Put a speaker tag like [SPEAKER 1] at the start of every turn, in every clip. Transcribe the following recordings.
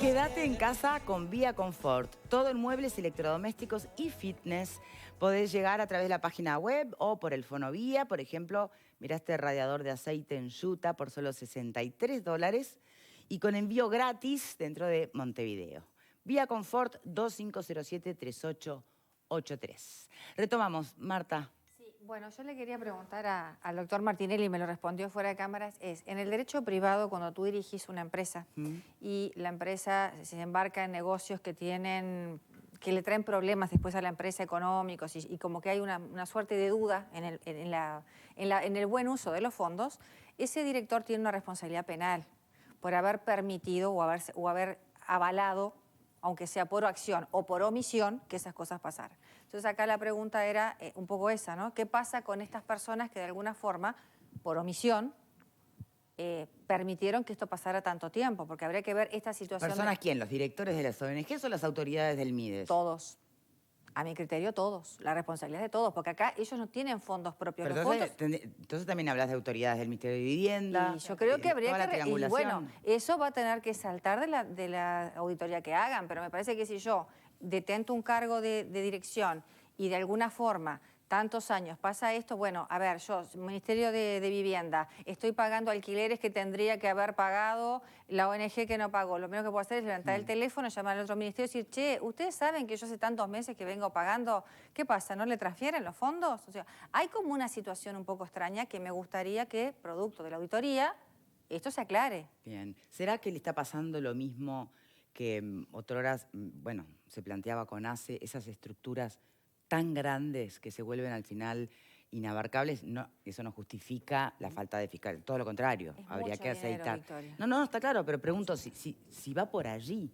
[SPEAKER 1] Quédate en casa con Vía Confort. Todo en muebles, electrodomésticos y fitness. Podés llegar a través de la página web o por el Fonovía. Por ejemplo, mirá este radiador de aceite en Utah por solo $63 y con envío gratis dentro de Montevideo. Vía Confort 2507-3883. Retomamos, Marta.
[SPEAKER 2] Bueno, yo le quería preguntar al doctor Martinelli, me lo respondió fuera de cámaras, en el derecho privado, cuando tú dirigís una empresa y la empresa se embarca en negocios que le traen problemas después a la empresa económicos y como que hay una suerte de duda en el buen uso de los fondos, ese director tiene una responsabilidad penal por haber permitido o haber avalado, aunque sea por acción o por omisión, que esas cosas pasaran. Entonces acá la pregunta era un poco esa, ¿no? ¿Qué pasa con estas personas que de alguna forma, por omisión, permitieron que esto pasara tanto tiempo? Porque habría que ver esta situación...
[SPEAKER 1] ¿Personas quién? ¿Los directores de las ONGs o las autoridades del MIDES?
[SPEAKER 2] Todos. A mi criterio, todos. La responsabilidad de todos, porque acá ellos no tienen fondos propios.
[SPEAKER 1] Pero entonces también hablas de autoridades del Ministerio de Vivienda.
[SPEAKER 2] Y yo creo que habría que...
[SPEAKER 1] Y
[SPEAKER 2] bueno, eso va a tener que saltar de la auditoría que hagan, pero me parece que si yo detento un cargo de dirección y de alguna forma tantos años pasa esto, bueno, a ver, yo, Ministerio de Vivienda, estoy pagando alquileres que tendría que haber pagado la ONG que no pagó. Lo menos que puedo hacer es levantar el teléfono, llamar al otro ministerio y decir, che, ¿ustedes saben que yo hace tantos meses que vengo pagando? ¿Qué pasa? ¿No le transfieren los fondos? O sea, hay como una situación un poco extraña que me gustaría que, producto de la auditoría, esto se aclare.
[SPEAKER 1] Bien. ¿Será que le está pasando lo mismo que otrora, bueno, se planteaba con ACE, esas estructuras tan grandes que se vuelven al final inabarcables? No, eso no justifica la falta de fiscal, todo lo contrario, habría que aceitar. No, está claro, pero pregunto si va por allí,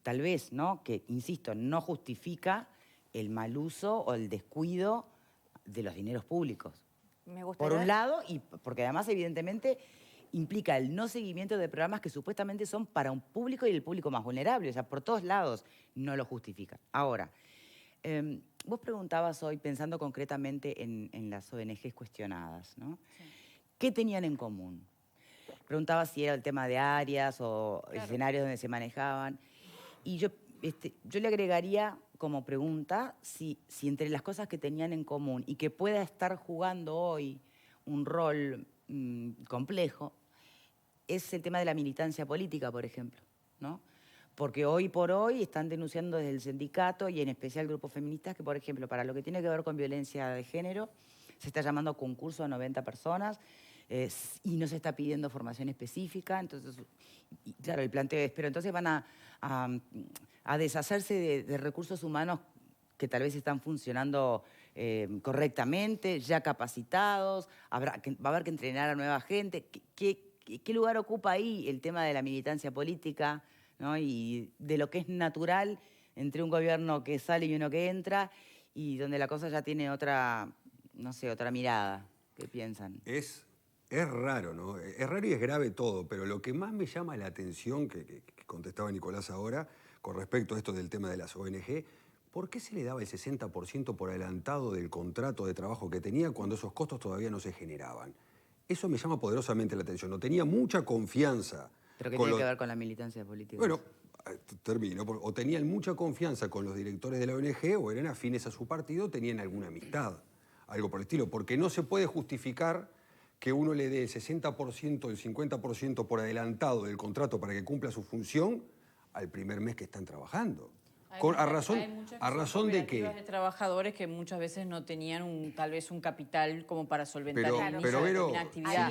[SPEAKER 1] tal vez, ¿no? Que, insisto, no justifica el mal uso o el descuido de los dineros públicos. Por un lado, y porque además, evidentemente, implica el no seguimiento de programas que supuestamente son para un público y el público más vulnerable. O sea, por todos lados no lo justifica. Ahora, vos preguntabas hoy, pensando concretamente en las ONGs cuestionadas, ¿no? Sí. ¿Qué tenían en común? Preguntaba si era el tema de áreas o escenarios donde se manejaban. Y yo le agregaría como pregunta si entre las cosas que tenían en común y que pueda estar jugando hoy un rol complejo, es el tema de la militancia política, por ejemplo, ¿no? Porque hoy por hoy están denunciando desde el sindicato y en especial grupos feministas que, por ejemplo, para lo que tiene que ver con violencia de género, se está llamando a concurso a 90 personas y no se está pidiendo formación específica. Entonces, claro, el planteo es, pero entonces van a deshacerse de recursos humanos que tal vez están funcionando correctamente, ya capacitados, va a haber que entrenar a nueva gente. ¿Qué lugar ocupa ahí el tema de la militancia política, ¿no? Y de lo que es natural entre un gobierno que sale y uno que entra y donde la cosa ya tiene otra, no sé, otra mirada? ¿Qué piensan?
[SPEAKER 3] Es raro, ¿no? Es raro y es grave todo, pero lo que más me llama la atención, que contestaba Nicolás ahora, con respecto a esto del tema de las ONG, ¿por qué se le daba el 60% por adelantado del contrato de trabajo que tenía cuando esos costos todavía no se generaban? Eso me llama poderosamente la atención. No tenía mucha confianza.
[SPEAKER 1] ¿Pero qué tiene que ver con la militancia política?
[SPEAKER 3] Bueno, termino. O tenían mucha confianza con los directores de la ONG o eran afines a su partido, tenían alguna amistad, algo por el estilo. Porque no se puede justificar que uno le dé el 60%, el 50% por adelantado del contrato para que cumpla su función al primer mes que están trabajando. ¿A razón de qué?
[SPEAKER 4] De trabajadores que muchas veces no tenían tal vez un capital como para solventar una actividad.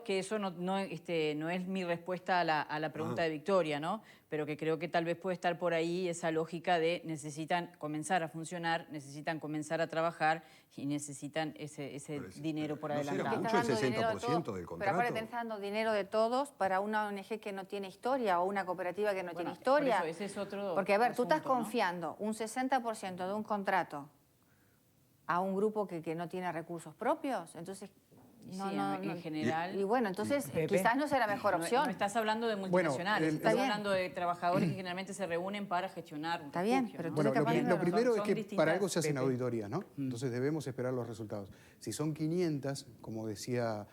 [SPEAKER 4] Que eso no es mi respuesta a la pregunta de Victoria, ¿no? Pero que creo que tal vez puede estar por ahí esa lógica de necesitan comenzar a funcionar, necesitan comenzar a trabajar y necesitan ese dinero por adelantado.
[SPEAKER 3] Mucho el 60% del contrato.
[SPEAKER 2] Pero ahora te estás dando dinero de todos para una ONG que no tiene historia o una cooperativa que no tiene historia.
[SPEAKER 4] Por eso, ese es otro.
[SPEAKER 2] Porque, a ver, tú estás confiando un 60% de un contrato a un grupo que no tiene recursos propios, entonces...
[SPEAKER 4] en general.
[SPEAKER 2] Y bueno, entonces quizás no sea la mejor opción.
[SPEAKER 4] No estás hablando de multinacionales, estás hablando de trabajadores que generalmente se reúnen para gestionar un refugio.
[SPEAKER 2] Bien, pero
[SPEAKER 5] bueno, lo primero es que para algo se hacen auditorías, ¿no? Entonces debemos esperar los resultados. Si son 500, como decía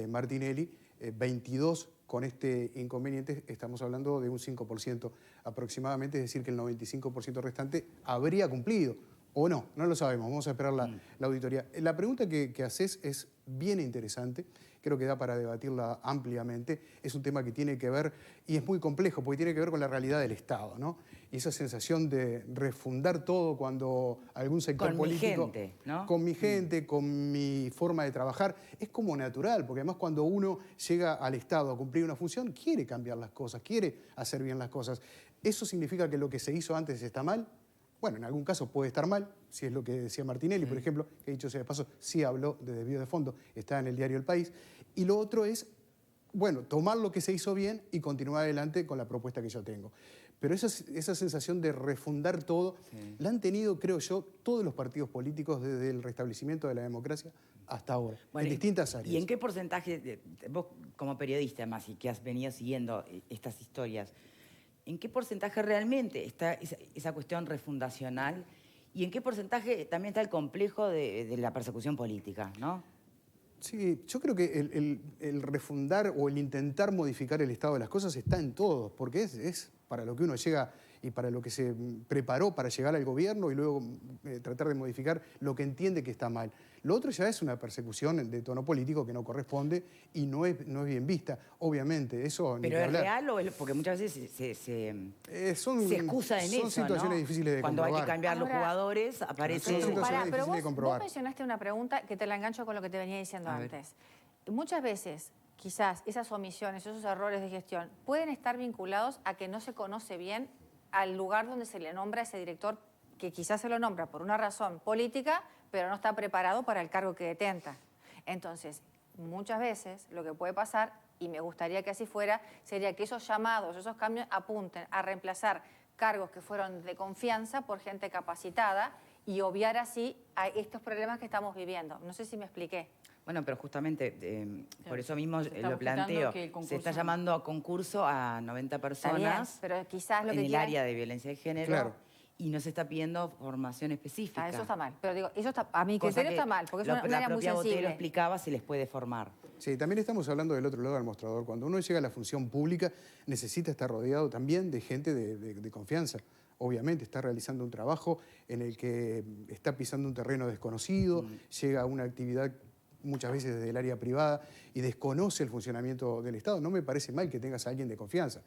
[SPEAKER 5] Martinelli, 22 con este inconveniente, estamos hablando de un 5% aproximadamente, es decir, que el 95% restante habría cumplido. O no, no lo sabemos, vamos a esperar la auditoría. La pregunta que haces es bien interesante, creo que da para debatirla ampliamente. Es un tema que tiene que ver, y es muy complejo, porque tiene que ver con la realidad del Estado, ¿no? Y esa sensación de refundar todo cuando algún sector político...
[SPEAKER 1] Con mi gente, ¿no?
[SPEAKER 5] Con mi gente, con mi forma de trabajar. Es como natural, porque además cuando uno llega al Estado a cumplir una función, quiere cambiar las cosas, quiere hacer bien las cosas. ¿Eso significa que lo que se hizo antes está mal? Bueno, en algún caso puede estar mal, si es lo que decía Martinelli, por ejemplo, que dicho sea de paso, sí habló de desvío de fondo, está en el diario El País. Y lo otro es, bueno, tomar lo que se hizo bien y continuar adelante con la propuesta que yo tengo. Pero esa sensación de refundar todo, la han tenido, creo yo, todos los partidos políticos desde el restablecimiento de la democracia hasta ahora, bueno, en distintas áreas.
[SPEAKER 1] ¿Y en qué porcentaje, vos como periodista además, y que has venido siguiendo estas historias, en qué porcentaje realmente está esa cuestión refundacional y en qué porcentaje también está el complejo de la persecución política, ¿no?
[SPEAKER 5] Sí, yo creo que el refundar o el intentar modificar el estado de las cosas está en todos, porque es para lo que uno llega y para lo que se preparó para llegar al gobierno y luego tratar de modificar lo que entiende que está mal. Lo otro ya es una persecución de tono político que no corresponde y no es bien vista, obviamente. Eso
[SPEAKER 1] ¿Pero es real o es? Porque muchas veces se excusa en eso,
[SPEAKER 5] son situaciones difíciles de
[SPEAKER 1] Cuando
[SPEAKER 5] comprobar.
[SPEAKER 1] hay que cambiar los jugadores, aparece...
[SPEAKER 2] Pero vos mencionaste una pregunta que te la engancho con lo que te venía diciendo antes. Muchas veces, quizás, esas omisiones, esos errores de gestión, pueden estar vinculados a que no se conoce bien al lugar donde se le nombra a ese director, que quizás se lo nombra por una razón política, pero no está preparado para el cargo que detenta. Entonces, muchas veces lo que puede pasar, y me gustaría que así fuera, sería que esos llamados, esos cambios apunten a reemplazar cargos que fueron de confianza por gente capacitada y obviar así a estos problemas que estamos viviendo. No sé si me expliqué.
[SPEAKER 1] Bueno, pero justamente por eso mismo lo planteo. Se está llamando a concurso a 90 personas
[SPEAKER 2] pero quizás lo
[SPEAKER 1] en el área de violencia de género.
[SPEAKER 5] Claro.
[SPEAKER 1] Y no se está pidiendo formación específica.
[SPEAKER 2] Eso está mal. Pero digo, eso está, a mi criterio está mal, porque es un área muy sensible. La propia Botero explicaba si les puede formar.
[SPEAKER 5] Sí, también estamos hablando del otro lado del mostrador. Cuando uno llega a la función pública, necesita estar rodeado también de gente de confianza. Obviamente está realizando un trabajo en el que está pisando un terreno desconocido, llega a una actividad muchas veces desde el área privada y desconoce el funcionamiento del Estado. No me parece mal que tengas a alguien de confianza.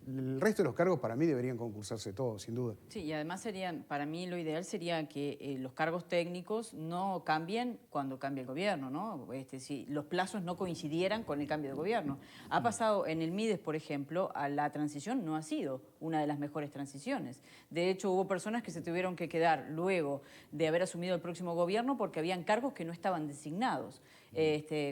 [SPEAKER 5] El resto de los cargos para mí deberían concursarse todos, sin duda.
[SPEAKER 4] Sí, y además para mí lo ideal sería que los cargos técnicos no cambien cuando cambie el gobierno, ¿no? Si los plazos no coincidieran con el cambio de gobierno. Ha pasado en el MIDES, por ejemplo, la transición no ha sido una de las mejores transiciones. De hecho, hubo personas que se tuvieron que quedar luego de haber asumido el próximo gobierno porque habían cargos que no estaban designados.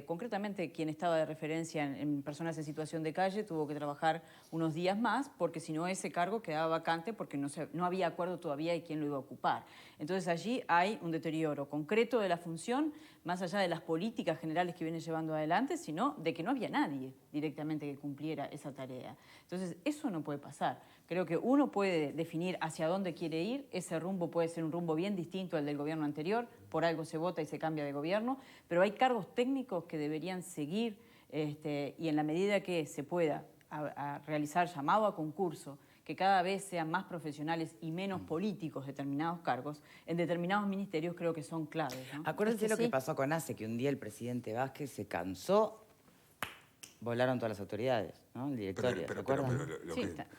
[SPEAKER 4] Concretamente, quien estaba de referencia en personas en situación de calle tuvo que trabajar unos días más porque si no ese cargo quedaba vacante porque no había acuerdo todavía de quién lo iba a ocupar. Entonces allí hay un deterioro concreto de la función, más allá de las políticas generales que viene llevando adelante, sino de que no había nadie directamente que cumpliera esa tarea. Entonces eso no puede pasar. Creo que uno puede definir hacia dónde quiere ir, ese rumbo puede ser un rumbo bien distinto al del gobierno anterior, por algo se vota y se cambia de gobierno, pero hay cargos técnicos que deberían seguir y en la medida que se pueda a realizar llamado a concurso, que cada vez sean más profesionales y menos políticos determinados cargos, en determinados ministerios creo que son claves, ¿no?
[SPEAKER 1] Acuérdense lo que pasó con ACE, que un día el presidente Vázquez se cansó, volaron todas las autoridades, ¿no? El directorio,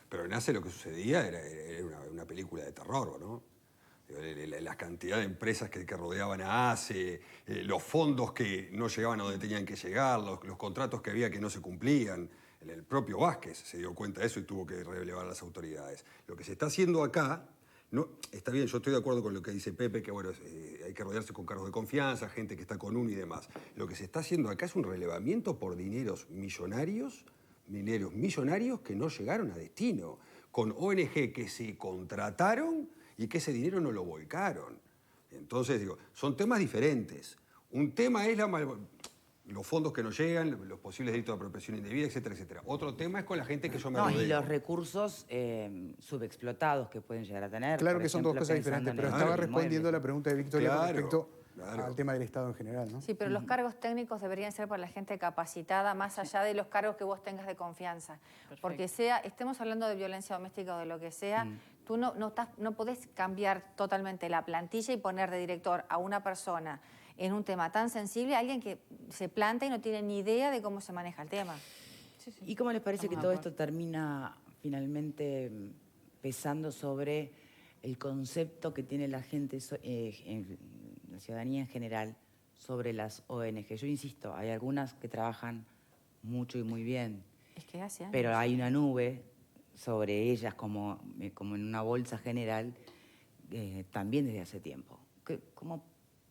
[SPEAKER 3] pero en ACE lo que sucedía era una película de terror, ¿no? La cantidad de empresas que rodeaban a ACE, los fondos que no llegaban a donde tenían que llegar, los contratos que había que no se cumplían. El propio Vázquez se dio cuenta de eso y tuvo que relevar a las autoridades. Lo que se está haciendo acá, está bien, yo estoy de acuerdo con lo que dice Pepe, que bueno, hay que rodearse con cargos de confianza, gente que está con uno y demás. Lo que se está haciendo acá es un relevamiento por dineros millonarios que no llegaron a destino, con ONG que se contrataron y que ese dinero no lo volcaron. Entonces, digo, son temas diferentes. Un tema es los fondos que no llegan, los posibles delitos de apropiación indebida, etcétera, etcétera. Otro tema es con la gente que yo me rodeo.
[SPEAKER 1] Y los recursos subexplotados que pueden llegar a tener.
[SPEAKER 5] Claro que son dos cosas diferentes, pero estaba respondiendo a la pregunta de Victoria con respecto al tema del Estado en general, ¿no?
[SPEAKER 2] Sí, pero los cargos técnicos deberían ser para la gente capacitada, más allá de los cargos que vos tengas de confianza. Perfecto. Porque estemos hablando de violencia doméstica o de lo que sea, tú no podés cambiar totalmente la plantilla y poner de director a una persona en un tema tan sensible, a alguien que se planta y no tiene ni idea de cómo se maneja el tema.
[SPEAKER 1] ¿Y cómo les parece que todo esto termina finalmente pesando sobre el concepto que tiene la gente, la ciudadanía en general, sobre las ONG? Yo insisto, hay algunas que trabajan mucho y muy bien,
[SPEAKER 2] es que hace años.
[SPEAKER 1] Pero hay una nube sobre ellas como en una bolsa general también desde hace tiempo. ¿Cómo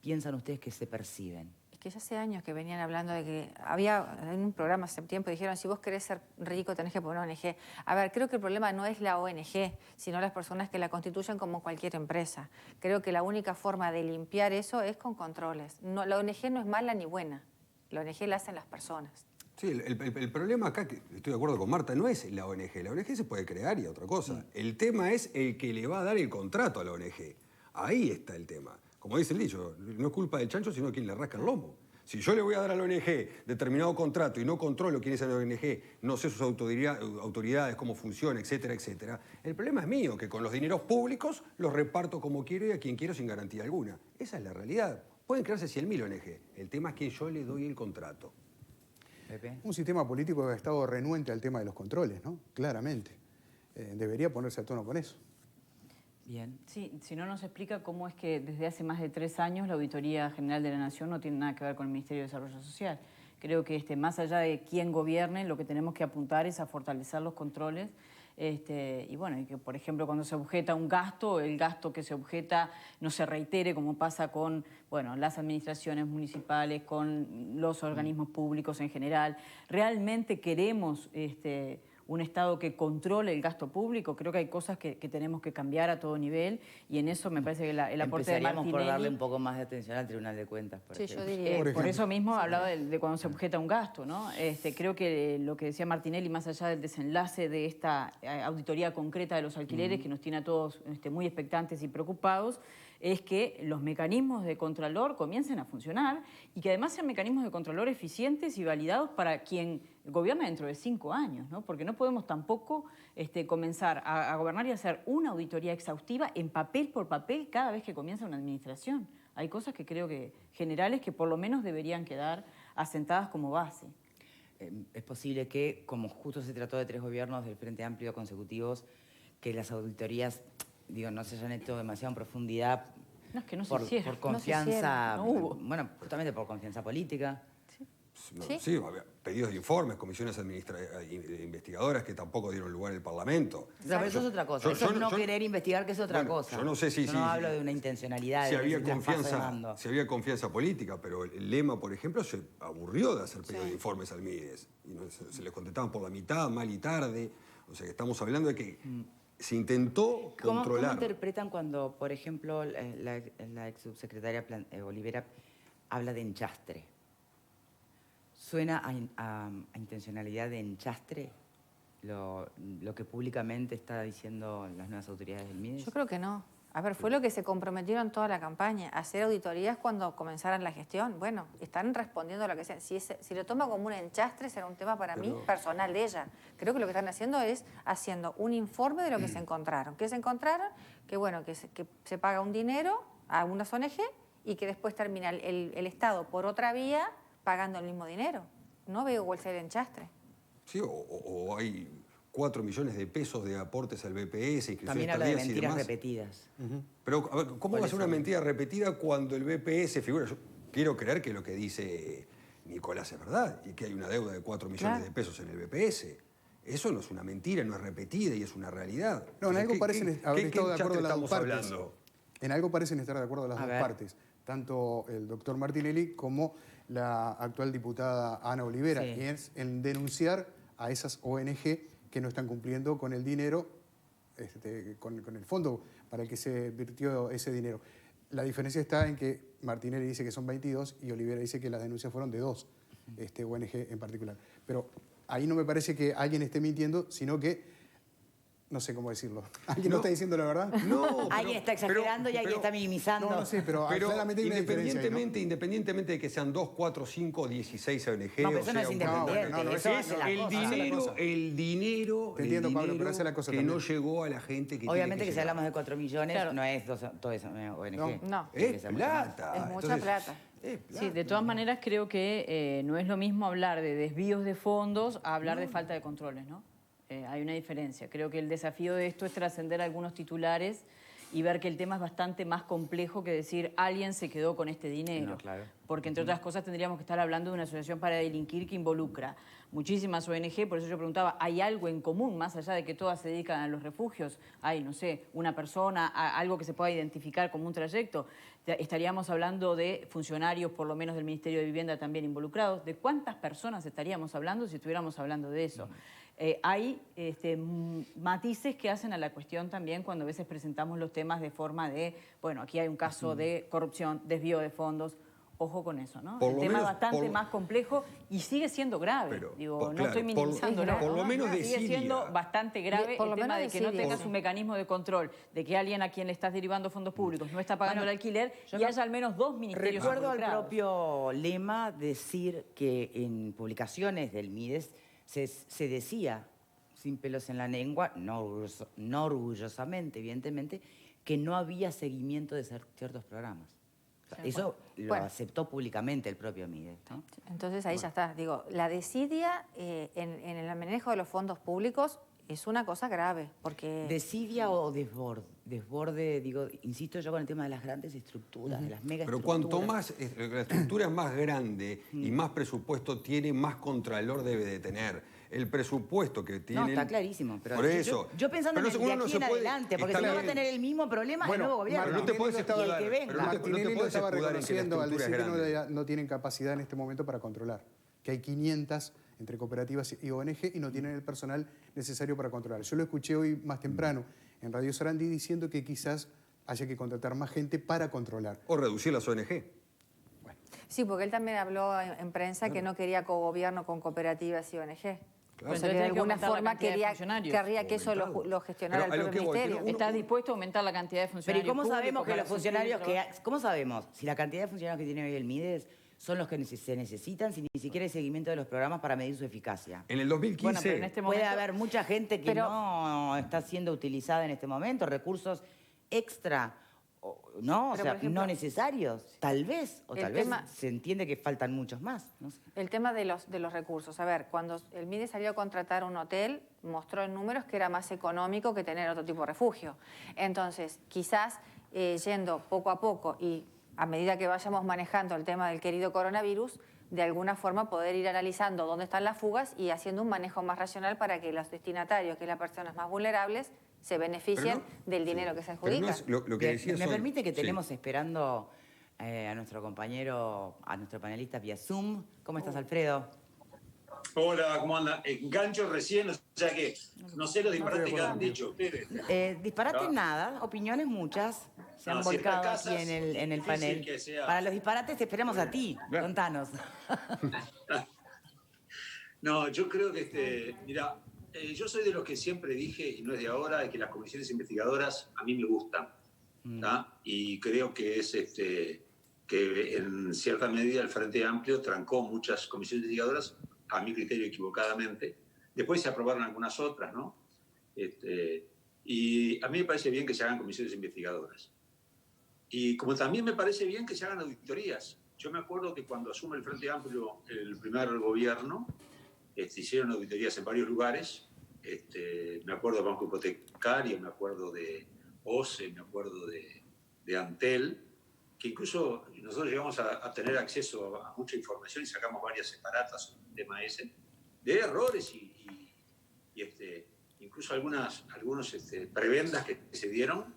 [SPEAKER 1] piensan ustedes que se perciben?
[SPEAKER 2] Es que ya hace años que venían hablando de que había en un programa hace tiempo, dijeron, si vos querés ser rico tenés que poner una ONG. A ver, creo que el problema no es la ONG, sino las personas que la constituyen como cualquier empresa. Creo que la única forma de limpiar eso es con controles. No, la ONG no es mala ni buena, la ONG la hacen las personas.
[SPEAKER 3] Sí, el problema acá, que estoy de acuerdo con Marta, no es la ONG. La ONG se puede crear y otra cosa. El tema es el que le va a dar el contrato a la ONG. Ahí está el tema. Como dice el dicho, no es culpa del chancho, sino quien le rasca el lomo. Si yo le voy a dar a la ONG determinado contrato y no controlo quién es la ONG, no sé sus autoridades, cómo funciona, etcétera, etcétera, el problema es mío, que con los dineros públicos los reparto como quiero y a quien quiero sin garantía alguna. Esa es la realidad. Pueden crearse 100.000 ONG. El tema es que yo le doy el contrato.
[SPEAKER 5] Pepe. Un sistema político que ha estado renuente al tema de los controles, ¿no? Claramente. Debería ponerse a tono con eso.
[SPEAKER 4] Bien. Sí, si no nos explica cómo es que desde hace más de 3 años la Auditoría General de la Nación no tiene nada que ver con el Ministerio de Desarrollo Social. Creo que más allá de quién gobierne, lo que tenemos que apuntar es a fortalecer los controles. Y bueno, y que por ejemplo cuando se objeta un gasto, el gasto que se objeta no se reitere como pasa con las administraciones municipales, con los organismos públicos en general. ¿Realmente queremos un Estado que controle el gasto público? Creo que hay cosas que tenemos que cambiar a todo nivel y en eso me parece que el aporte de Martinelli...
[SPEAKER 1] por darle un poco más de atención al Tribunal de Cuentas, por ejemplo.
[SPEAKER 2] Yo diría...
[SPEAKER 4] por eso mismo hablaba de cuando se objeta un gasto, ¿no? Creo que lo que decía Martinelli, más allá del desenlace de esta auditoría concreta de los alquileres, que nos tiene a todos muy expectantes y preocupados, es que los mecanismos de Contralor comiencen a funcionar y que además sean mecanismos de Contralor eficientes y validados para quien gobierna dentro de 5 años, ¿no? Porque no podemos tampoco comenzar a gobernar y hacer una auditoría exhaustiva en papel por papel cada vez que comienza una administración. Hay cosas que creo que generales que por lo menos deberían quedar asentadas como base.
[SPEAKER 1] Es posible que, como justo se trató de 3 gobiernos del Frente Amplio consecutivos, que las auditorías no se hayan hecho demasiado en profundidad.
[SPEAKER 2] No, es que no se
[SPEAKER 1] por confianza,
[SPEAKER 2] no hubo.
[SPEAKER 1] Bueno, justamente por confianza política.
[SPEAKER 3] Sí, había pedidos de informes, comisiones investigadoras que tampoco dieron lugar en el Parlamento.
[SPEAKER 1] Pero eso es otra cosa. Eso es no querer investigar, que es otra cosa.
[SPEAKER 3] Yo no sé si...
[SPEAKER 1] Yo no hablo de una intencionalidad.
[SPEAKER 3] Si había confianza política, pero el lema, por ejemplo, se aburrió de hacer pedidos de informes al MIDES. Y se les contestaban por la mitad, mal y tarde. O sea que estamos hablando de que se intentó controlar.
[SPEAKER 1] ¿Cómo interpretan cuando, por ejemplo, la ex subsecretaria Olivera habla de enchastre? ¿Suena a intencionalidad de enchastre lo que públicamente está diciendo las nuevas autoridades del MIDES?
[SPEAKER 2] Yo creo que no. A ver, fue lo que se comprometieron toda la campaña, hacer auditorías cuando comenzaran la gestión. Bueno, están respondiendo a lo que sea. Si lo toma como un enchastre, será un tema para mí personal de ella. Creo que lo que están haciendo es haciendo un informe de lo que se encontraron. ¿Qué se encontraron? Que se paga un dinero a unas ONG y que después termina el Estado por otra vía pagando el mismo dinero. No veo cuál sea el enchastre.
[SPEAKER 3] Sí, o hay 4 millones de pesos de aportes al BPS.
[SPEAKER 1] También habla de mentiras repetidas.
[SPEAKER 3] Pero, a ver, ¿cómo va a ser una mentira repetida cuando el BPS figura? Yo quiero creer que lo que dice Nicolás es verdad y que hay una deuda de 4 millones de pesos en el BPS. Eso no es una mentira, no es repetida y es una realidad.
[SPEAKER 5] No, en algo parecen haber estado de acuerdo las dos partes.
[SPEAKER 3] Hablando?
[SPEAKER 5] En algo parecen estar de acuerdo las dos partes. Tanto el doctor Martinelli como la actual diputada Ana Olivera, y es en denunciar a esas ONG que no están cumpliendo con el dinero, con el fondo para el que se virtió ese dinero. La diferencia está en que Martinelli dice que son 22 y Olivera dice que las denuncias fueron de 2 ONG en particular. Pero ahí no me parece que alguien esté mintiendo, sino que No sé cómo decirlo. ¿Alguien no está diciendo la verdad?
[SPEAKER 3] No.
[SPEAKER 1] Alguien está exagerando y alguien está minimizando.
[SPEAKER 5] No sé, pero claramente hay una diferencia ahí, ¿no?
[SPEAKER 3] Independientemente de que sean 2, 4, 5 o 16 ONG,
[SPEAKER 1] No, pero eso no es independiente. Eso
[SPEAKER 3] es el dinero
[SPEAKER 5] Te entiendo, Pablo, pero esa es la cosa
[SPEAKER 3] que
[SPEAKER 5] también.
[SPEAKER 3] no llegó a la gente que
[SPEAKER 1] obviamente
[SPEAKER 3] tiene
[SPEAKER 1] que si hablamos de 4 millones,
[SPEAKER 4] Claro.
[SPEAKER 1] no es todo eso ONG.
[SPEAKER 2] No.
[SPEAKER 3] Es plata.
[SPEAKER 2] Es mucha plata.
[SPEAKER 4] Sí, de todas maneras creo que no es lo mismo hablar de desvíos de fondos a hablar de falta de controles, ¿no? Hay una diferencia. Creo que el desafío de esto es trascender algunos titulares y ver que el tema es bastante más complejo que decir alguien se quedó con este dinero.
[SPEAKER 1] No, claro.
[SPEAKER 4] Porque entre otras cosas tendríamos que estar hablando de una asociación para delinquir que involucra muchísimas ONG, por eso yo preguntaba, ¿hay algo en común más allá de que todas se dedican a los refugios? ¿Hay, no sé, una persona, algo que se pueda identificar como un trayecto? Estaríamos hablando de funcionarios, por lo menos del Ministerio de Vivienda también involucrados. ¿De cuántas personas estaríamos hablando si estuviéramos hablando de eso? Hay matices que hacen a la cuestión también cuando a veces presentamos los temas de forma de, bueno, aquí hay un caso de corrupción, desvío de fondos. Ojo con eso, ¿no? El tema es bastante más complejo y sigue siendo grave. Digo, no estoy minimizándolo.
[SPEAKER 3] Por lo menos
[SPEAKER 4] sigue siendo bastante grave el tema de que no tengas un mecanismo de control, de que alguien a quien le estás derivando fondos públicos no está pagando el alquiler y haya al menos 2 ministerios
[SPEAKER 1] Recuerdo al
[SPEAKER 4] involucrados.
[SPEAKER 1] propio Lema decir que en publicaciones del MIDES se decía, sin pelos en la lengua, no orgullosamente, evidentemente, que no había seguimiento de ciertos programas. Eso lo aceptó públicamente el propio MIDES, ¿no?
[SPEAKER 2] Entonces ahí ya está. Digo, la desidia en el manejo de los fondos públicos es una cosa grave, porque...
[SPEAKER 1] ¿Desidia o desborde? Digo, insisto yo con el tema de las grandes estructuras, de las mega
[SPEAKER 3] Pero
[SPEAKER 1] estructuras.
[SPEAKER 3] cuanto más la estructura es más grande y más presupuesto tiene, más contralor debe de tener. El presupuesto que tiene...
[SPEAKER 1] No, está clarísimo. Pero
[SPEAKER 3] por eso.
[SPEAKER 1] Yo pensando en de aquí en adelante, porque si no va a tener el mismo problema el nuevo gobierno.
[SPEAKER 3] Pero no te puedes escudar,
[SPEAKER 1] y el que venga.
[SPEAKER 5] Martinelli lo estaba reconociendo al decir
[SPEAKER 3] que
[SPEAKER 5] que no tienen capacidad en este momento para controlar. Que hay 500 entre cooperativas y ONG y no tienen el personal necesario para controlar. Yo lo escuché hoy más temprano en Radio Sarandí diciendo que quizás haya que contratar más gente para controlar.
[SPEAKER 3] O reducir las ONG.
[SPEAKER 2] Sí, porque él también habló en prensa que no quería cogobierno con cooperativas y ONG.
[SPEAKER 4] Claro.
[SPEAKER 2] O sea, que de alguna forma querría que eso lo gestionara el propio ministerio.
[SPEAKER 4] ¿Estás dispuesto a aumentar la cantidad de funcionarios?
[SPEAKER 1] Pero ¿y cómo sabemos que los funcionarios cómo sabemos si la cantidad de funcionarios que tiene hoy el MIDES son los que se necesitan, si ni siquiera hay seguimiento de los programas para medir su eficacia?
[SPEAKER 3] En el 2015...
[SPEAKER 4] Bueno, pero en este momento...
[SPEAKER 1] Puede haber mucha gente que no está siendo utilizada en este momento, recursos extra, ¿no? O sea, ejemplo, no necesarios, tal vez, o tal vez se entiende que faltan muchos más. No sé.
[SPEAKER 2] El tema de los recursos. A ver, cuando el MIDES salió a contratar un hotel, mostró en números que era más económico que tener otro tipo de refugio. Entonces, quizás yendo poco a poco y a medida que vayamos manejando el tema del querido coronavirus, de alguna forma poder ir analizando dónde están las fugas y haciendo un manejo más racional para que los destinatarios, que son las personas más vulnerables, se beneficien del dinero que se adjudica.
[SPEAKER 3] No es lo que decía
[SPEAKER 1] me permite que tenemos esperando a nuestro compañero, a nuestro panelista vía Zoom. ¿Cómo estás, Alfredo?
[SPEAKER 6] Hola, ¿cómo anda? Engancho recién, o sea que no sé los disparates que han dicho ustedes.
[SPEAKER 1] Disparates nada, opiniones muchas se han volcado aquí en el panel. Para los disparates te esperamos a ti, contanos.
[SPEAKER 6] No, yo creo que, mira, yo soy de los que siempre dije, y no es de ahora, de que las comisiones investigadoras a mí me gustan. Y creo que es que en cierta medida el Frente Amplio trancó muchas comisiones investigadoras, a mi criterio equivocadamente. Después se aprobaron algunas otras, ¿no? Y a mí me parece bien que se hagan comisiones investigadoras. Y como también me parece bien que se hagan auditorías. Yo me acuerdo que cuando asume el Frente Amplio el primer gobierno, hicieron auditorías en varios lugares. Me acuerdo de Banco Hipotecario, me acuerdo de OCE, me acuerdo de Antel, que incluso nosotros llegamos a tener acceso a mucha información y sacamos varias separatas sobre el tema ese, de errores y incluso algunos prebendas que se dieron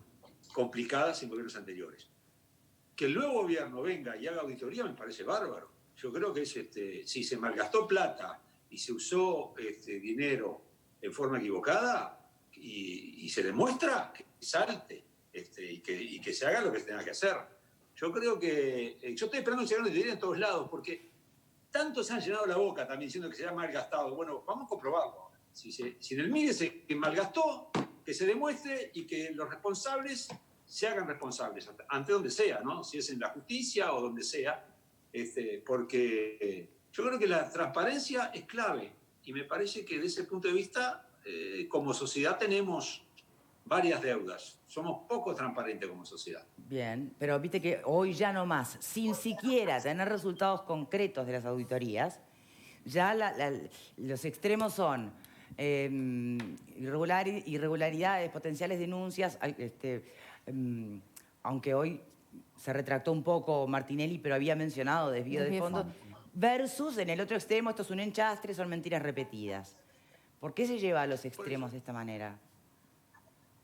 [SPEAKER 6] complicadas en gobiernos anteriores. Que el nuevo gobierno venga y haga auditoría me parece bárbaro. Yo creo que si se malgastó plata y se usó dinero en forma equivocada y se demuestra, que salte y que se haga lo que se tenga que hacer. Yo creo que... yo estoy esperando que se hagan auditoría en todos lados, porque tanto se han llenado la boca también diciendo que se ha malgastado. Bueno, vamos a comprobarlo. Si en el MIDES se malgastó, que se demuestre y que los responsables se hagan responsables ante donde sea, ¿no? Si es en la justicia o donde sea, porque yo creo que la transparencia es clave y me parece que desde ese punto de vista, como sociedad tenemos varias deudas. Somos poco transparentes como sociedad.
[SPEAKER 1] Bien, pero viste que hoy ya no más, sin siquiera tener resultados concretos de las auditorías, ya los extremos son irregularidades, potenciales denuncias, aunque hoy se retractó un poco Martinelli, pero había mencionado desvío de fondos, versus en el otro extremo, esto es un enchastre, son mentiras repetidas. ¿Por qué se lleva a los extremos de esta manera?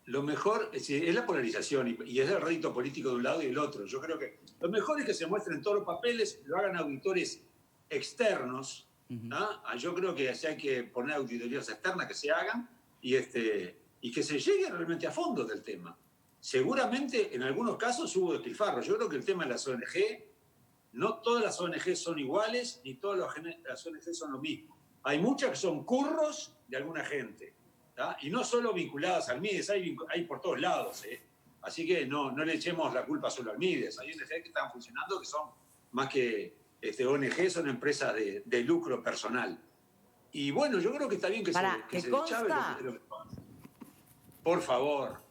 [SPEAKER 6] Lo mejor es la polarización y es el rédito político de un lado y del otro. Yo creo que lo mejor es que se muestren todos los papeles, lo hagan auditores externos. Yo creo que si hay que poner auditorías externas que se hagan y que se llegue realmente a fondo del tema. Seguramente en algunos casos hubo despilfarros. Yo creo que el tema de las ONG, no todas las ONG son iguales ni todas las ONG son lo mismo. Hay muchas que son curros de alguna gente. Y no solo vinculadas al Mides, hay por todos lados. Así que no le echemos la culpa solo al Mides. Hay ONG que están funcionando que son más que ONG, son empresas de lucro personal. Y bueno, yo creo que está bien que se chave por favor.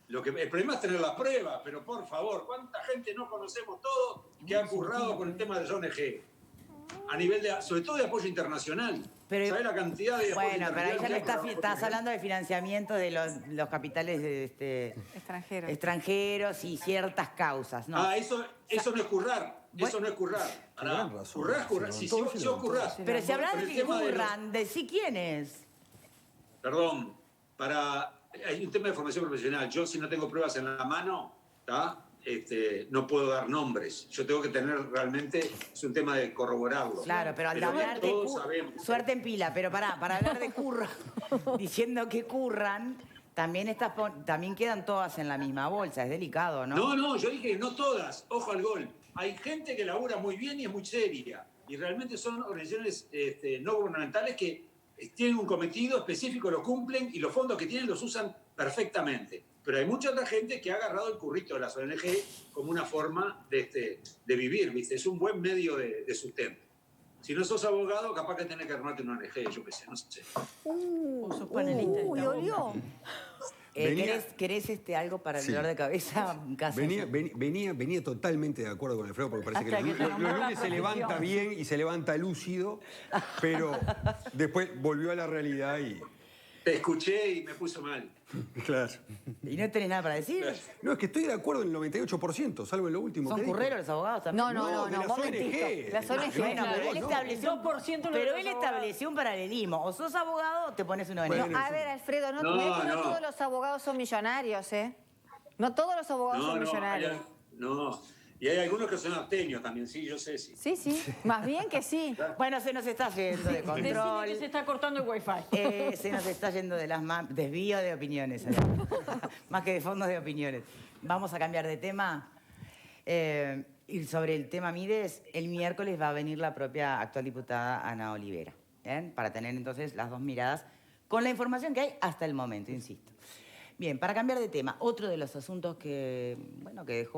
[SPEAKER 6] El problema es tener la prueba, pero por favor, ¿cuánta gente no conocemos todos que ha currado con el tema de las ONG? A nivel sobre todo de apoyo internacional. ¿Sabes la cantidad de apoyo internacional?
[SPEAKER 1] Bueno, pero ahí ya estás hablando de financiamiento de los capitales extranjeros y ciertas causas, ¿no?
[SPEAKER 6] Eso no es currar. Eso no es currar. Currar. Si currás.
[SPEAKER 1] Pero si hablas de que curran, decí quién es.
[SPEAKER 6] Perdón, hay un tema de formación profesional. Yo, si no tengo pruebas en la mano, no puedo dar nombres. Yo tengo que tener realmente, es un tema de corroborarlo.
[SPEAKER 1] Claro, pero al hablar de suerte en pila, pero para hablar de curra, diciendo que curran, también quedan todas en la misma bolsa, es delicado, ¿no?
[SPEAKER 6] No, yo dije no todas, ojo al gol. Hay gente que labura muy bien y es muy seria, y realmente son organizaciones no gubernamentales que tienen un cometido específico, lo cumplen y los fondos que tienen los usan perfectamente. Pero hay mucha otra gente que ha agarrado el currito de las ONG como una forma de vivir, ¿viste? Es un buen medio de sustento. Si no sos abogado, capaz que tenés que armarte una ONG, yo qué sé, no sé.
[SPEAKER 4] Sos panelista.
[SPEAKER 2] Olió.
[SPEAKER 1] ¿Querés algo para el dolor de cabeza?
[SPEAKER 3] Venía totalmente de acuerdo con Alfredo, porque parece que los lunes se levanta bien y se levanta lúcido, pero después volvió a la realidad y...
[SPEAKER 6] Te escuché y me puso mal.
[SPEAKER 3] Claro.
[SPEAKER 1] ¿Y no tenés nada para decir?
[SPEAKER 3] No, es que estoy de acuerdo en el 98%, salvo en lo último.
[SPEAKER 1] ¿Son curreros los abogados también?
[SPEAKER 2] No,
[SPEAKER 3] momentito.
[SPEAKER 2] Las ONG.
[SPEAKER 1] Bueno, pero él estableció un paralelismo. O sos abogado o te pones una ONG.
[SPEAKER 2] A ver, Alfredo, no todos los abogados son millonarios, ¿eh? No todos los abogados son millonarios.
[SPEAKER 6] Y hay algunos que son abstenios también, sí, yo sé, sí.
[SPEAKER 2] Sí, más bien que sí.
[SPEAKER 1] Bueno, se nos está yendo de control.
[SPEAKER 4] Decime que se está cortando el wifi.
[SPEAKER 1] Se nos está yendo de las manos. Desvío de opiniones. Más que de fondos de opiniones. Vamos a cambiar de tema. Y sobre el tema Mides, el miércoles va a venir la propia actual diputada Ana Olivera. Para tener entonces las dos miradas con la información que hay hasta el momento, insisto. Bien, para cambiar de tema, otro de los asuntos que dejó...